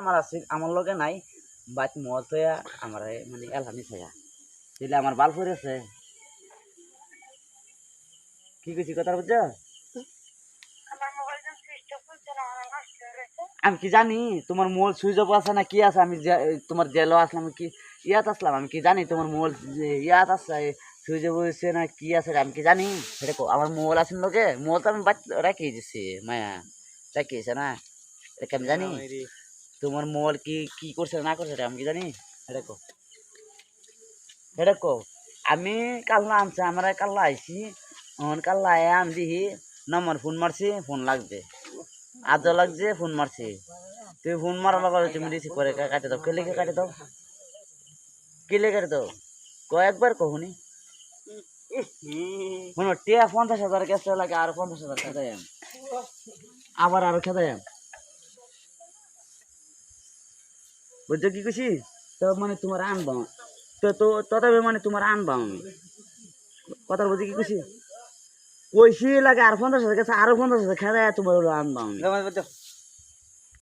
আমার আছে আমার লগে নাই বাট মত হইয়া আমার মানে এলহানি ছায়া দিলে আমার বাল পড়েছে কি কইছি কথা বুঝছো আমি কি জানি তোমার মোবাইল সুইচ অফ আছে না কি আছে আমি তোমার জেলো আসলাম কি ইয়াত আসলাম আমি কি জানি তোমার মোবাইল ইয়াত আছে সুইচ অফ হয়েছে না কি আছে আমি কি জানি সেটা আমার মোবাইল আছে লোকে মোবাইল তো আমি রাখি দিছি মায়া রাখিয়েছে না এটা আমি জানি তোমার মোবাইল কি কি করছে না করছে আমি কি জানি এটা কো আমি কাল্লা আনছি আমরা কাল্লা আইছি কাল্লা আয় আমি দেখি নম্বর ফোন মারছি ফোন লাগবে আজও লাগছে ফোন মারছি তুমি ফোন মারার লগে তুমি রিসিভ করে কাটে দাও কেলে কাটে দাও কেলে কাটে দাও কয়েকবার কখনই শোনো টিয়া 50,000 ক্যাশ লাগে আর 50,000 খেদাই আবার আরো খেদাই বুঝছো কি খুশি তো মানে তোমার আনবাম তো তো তথাপি মানে তোমার আনবাম আমি কথা বুঝি কি খুশি কইছি লাগে আর 50,000 কাছে আরো 50,000 খেদাই তোমার আনবাম